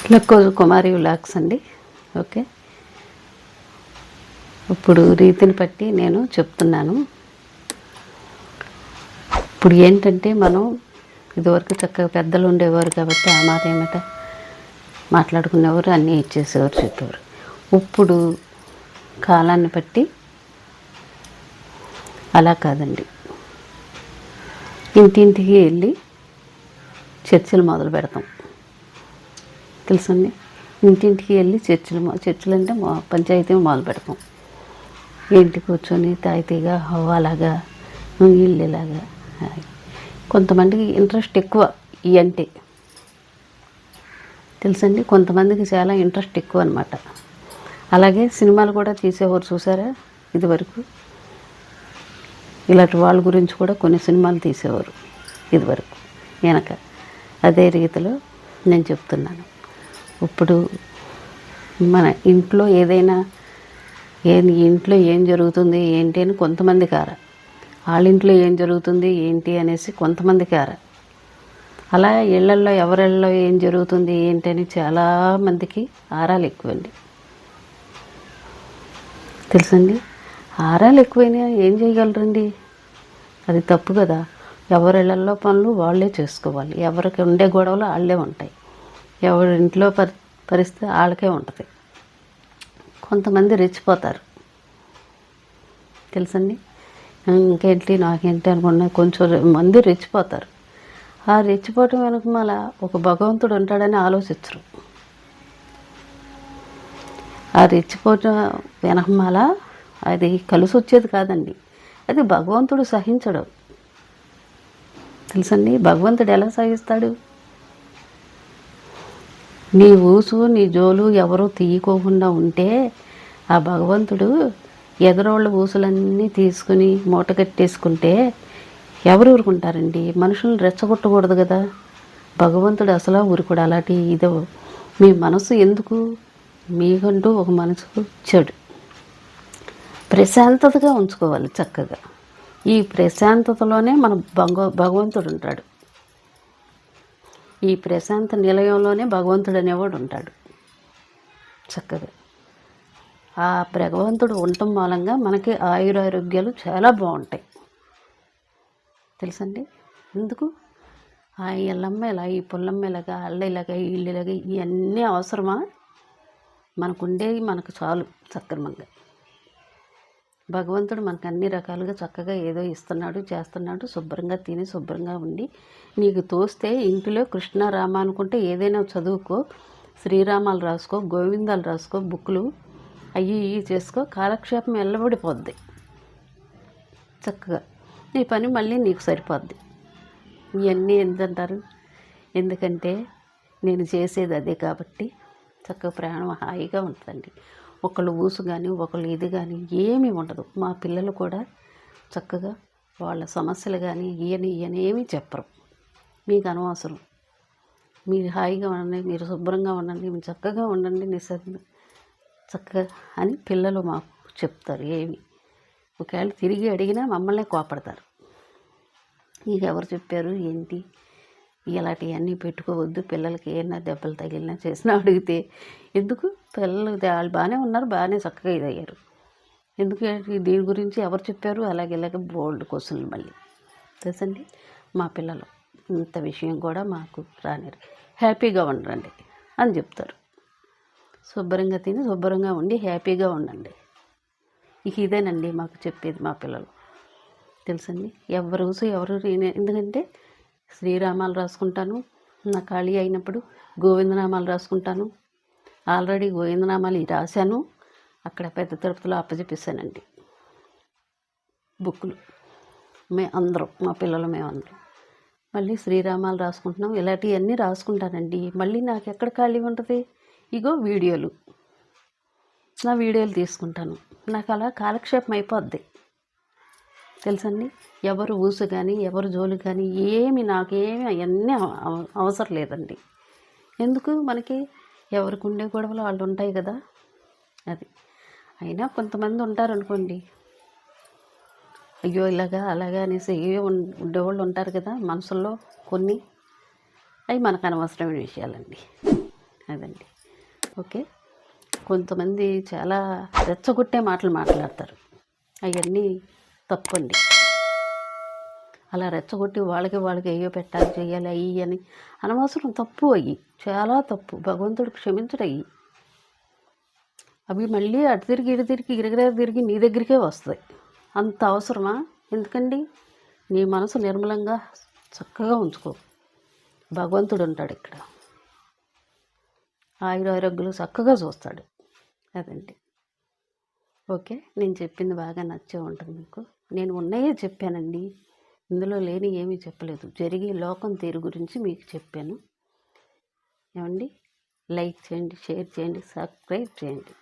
లక్కోజు కుమారి vlogs అండి. Okay, ఇప్పుడు రీతిని బట్టి నేను చెప్తున్నాను. ఇప్పుడు ఏంటంటే మనం ఇదివరకు చక్కగా పెద్దలు ఉండేవారు కాబట్టి ఆ మాట ఏమిట మాట్లాడుకునేవారు, అన్నీ ఇచ్చేసేవారు, చెప్పేవారు. ఇప్పుడు కాలాన్ని బట్టి అలా కాదండి. ఇంటింటికి వెళ్ళి చర్చలు మొదలు పెడతాం, తెలుసండి. ఇంటింటికి వెళ్ళి చర్చలు అంటే పంచాయతీ మొదలు పెడతాం. ఇంటికి కూర్చొని తాయితీగా హవ్వాలాగా ఇల్లులాగా. కొంతమందికి ఇంట్రెస్ట్ ఎక్కువ ఈ అంటే, తెలుసండి. కొంతమందికి చాలా ఇంట్రెస్ట్ ఎక్కువ అనమాట. అలాగే సినిమాలు కూడా తీసేవారు, చూసారా ఇదివరకు. ఇలాంటి వాళ్ళ గురించి కూడా కొన్ని సినిమాలు తీసేవారు ఇదివరకు వెనక. అదే రీతిలో నేను చెప్తున్నాను. ఇప్పుడు మన ఇంట్లో ఏదైనా ఇంట్లో ఏం జరుగుతుంది ఏంటి అని కొంతమంది కార, వాళ్ళ ఇంట్లో ఏం జరుగుతుంది ఏంటి అనేసి కొంతమంది కార. అలా ఇళ్లల్లో ఎవరిళ్ళలో ఏం జరుగుతుంది ఏంటి అని చాలామందికి ఆరాలు ఎక్కువండి, తెలుసండి. ఆరాలు ఎక్కువైనా ఏం చేయగలరండి? అది తప్పు కదా. ఎవరిళ్ళల్లో పనులు వాళ్ళే చేసుకోవాలి. ఎవరికి ఉండే గొడవలు వాళ్ళే ఉంటాయి. ఎవరి ఇంట్లో పరిస్థితి వాళ్ళకే ఉంటుంది. కొంతమంది రెచ్చిపోతారు, తెలుసండి. ఇంకేంటి నాకేంటి అనుకున్నా కొంచెం మంది రెచ్చిపోతారు. ఆ రెచ్చిపోవటం వెనక మళ్ళా ఒక భగవంతుడు ఉంటాడని ఆలోచించరు. ఆ రెచ్చిపోవటం వెనకమాల అది కలిసి వచ్చేది కాదండి. అది భగవంతుడు సహించడు, తెలుసండి. భగవంతుడు ఎలా సహిస్తాడు? నీ ఊసు నీ జోలు ఎవరూ తీయకోకుండా ఉంటే ఆ భగవంతుడు ఎదురోళ్ళ ఊసులన్నీ తీసుకుని మూట కట్టేసుకుంటే ఎవరు ఊరుకుంటారండి? మనుషులను రెచ్చగొట్టకూడదు కదా. భగవంతుడు అసలు ఊరుకోడు. అలాంటి ఇదో మీ మనసు ఎందుకు? మీకంటూ ఒక మనసు ఇచ్చాడు, ప్రశాంతతగా ఉంచుకోవాలి చక్కగా. ఈ ప్రశాంతతలోనే మన భగవంతుడు ఉంటాడు. ఈ ప్రశాంత నిలయంలోనే భగవంతుడు అనేవాడు ఉంటాడు చక్కగా. ఆ భగవంతుడు ఉండటం మూలంగా మనకి ఆయురారోగ్యాలు చాలా బాగుంటాయి, తెలుసండి. ఎందుకు? ఆ ఎల్లమ్మ ఇలా, ఈ పుల్లమ్మ ఇలాగా, అల్ల ఇలాగా, వీళ్ళు ఇలాగా, ఇవన్నీ అవసరమా? మనకుండేవి మనకు చాలు సక్రమంగా. భగవంతుడు మనకు అన్ని రకాలుగా చక్కగా ఏదో ఇస్తున్నాడు, చేస్తున్నాడు. శుభ్రంగా తిని శుభ్రంగా ఉండి, నీకు తోస్తే ఇంటిలో కృష్ణ రామ అనుకుంటే ఏదైనా చదువుకో, శ్రీరామాలు రాసుకో, గోవిందాలు రాసుకో, బుక్కులు అయ్యి ఇవి చేసుకో. కాలక్షేపం ఎల్లబడిపోద్ది చక్కగా. నీ పని మళ్ళీ నీకు సరిపోద్ది. ఇవన్నీ ఏంటంటారు? ఎందుకంటే నేను చేసేది అదే కాబట్టి చక్కగా ప్రాణం హాయిగా ఉంటుందండి. ఒకళ్ళు ఊసు కానీ ఒకళ్ళు ఇది కానీ ఏమీ ఉండదు. మా పిల్లలు కూడా చక్కగా వాళ్ళ సమస్యలు కానీ ఈయనేమీ చెప్పరు. మీకు అనవసరం, మీరు హాయిగా ఉండండి, మీరు శుభ్రంగా ఉండండి, మీరు చక్కగా ఉండండి, చక్కగా అని పిల్లలు మాకు చెప్తారు. ఏమి ఒకవేళ తిరిగి అడిగినా మమ్మల్నే కోపడతారు. నీకు ఎవరు చెప్పారు ఏంటి, ఇలాంటివన్నీ పెట్టుకోవద్దు, పిల్లలకి ఏమైనా దెబ్బలు తగిలినా చేసినా అడిగితే ఎందుకు? పిల్లలు వాళ్ళు బాగానే ఉన్నారు, బాగానే చక్కగా ఇదయ్యారు. ఎందుకు దీని గురించి ఎవరు చెప్పారు? అలాగే ఇలాగే బోల్డ్ క్వశ్చన్లు మళ్ళీ, తెలుసండి. మా పిల్లలు ఇంత విషయం కూడా మాకు రానిరు, హ్యాపీగా ఉండండి అని చెప్తారు. శుభ్రంగా తిని శుభ్రంగా ఉండి హ్యాపీగా ఉండండి. ఇక ఇదేనండి మాకు చెప్పేది మా పిల్లలు, తెలుసండి. ఎవరు ఎందుకంటే శ్రీరామాలు రాసుకుంటాను, నా ఖాళీ అయినప్పుడు గోవిందనామాలు రాసుకుంటాను. ఆల్రెడీ గోవిందనామాలు రాశాను, అక్కడ పెద్ద తిరుపతిలో అప్పచెప్పేశానండి బుక్కులు. మా పిల్లలు మేమందరం మళ్ళీ శ్రీరామాలు రాసుకుంటున్నాం. ఇలాంటివన్నీ రాసుకుంటానండి. మళ్ళీ నాకు ఎక్కడ ఖాళీ ఉంటుంది? ఇగో వీడియోలు, నా వీడియోలు తీసుకుంటాను. నాకు అలా కాలక్షేపం అయిపోద్ది, తెలుసండి. ఎవరు ఊసు కానీ ఎవరు జోలు కానీ నాకేమి అవన్నీ అవసరం లేదండి. ఎందుకు? మనకి ఎవరికి ఉండే గొడవలు వాళ్ళు ఉంటాయి కదా. అది అయినా కొంతమంది ఉంటారు అనుకోండి, అయ్యో ఇలాగా అలాగా అనేసి ఉండేవాళ్ళు ఉంటారు కదా మనసుల్లో కొన్ని. అవి మనకు అనవసరమైన విషయాలండి. అదండి. ఓకే. కొంతమంది చాలా రెచ్చగొట్టే మాటలు మాట్లాడతారు, అవన్నీ తప్పండి. అలా రెచ్చగొట్టి వాళ్ళకి అయ్యో పెట్టాలి చెయ్యాలి అయ్యి అని అనవసరం, తప్పు అయ్యి, చాలా తప్పు. భగవంతుడు క్షమించడు అయ్యి. అవి మళ్ళీ అటు తిరిగి ఇటు తిరిగి గిరగిరా తిరిగి నీ దగ్గరికే వస్తాయి. అంత అవసరమా? ఎందుకండి? నీ మనసు నిర్మలంగా చక్కగా ఉంచుకో, భగవంతుడు ఉంటాడు ఇక్కడ, ఆయురారోగ్యాలు చక్కగా చూస్తాడు. అదండి. ఓకే. నేను చెప్పింది బాగా నచ్చే ఉంటుంది మీకు. నేను ఉన్నాయే చెప్పానండి, ఇందులో లేని ఏమీ చెప్పలేదు. జరిగే లోకం తీరు గురించి మీకు చెప్పాను. ఏమండి? లైక్ చేయండి, షేర్ చేయండి, సబ్స్క్రైబ్ చేయండి.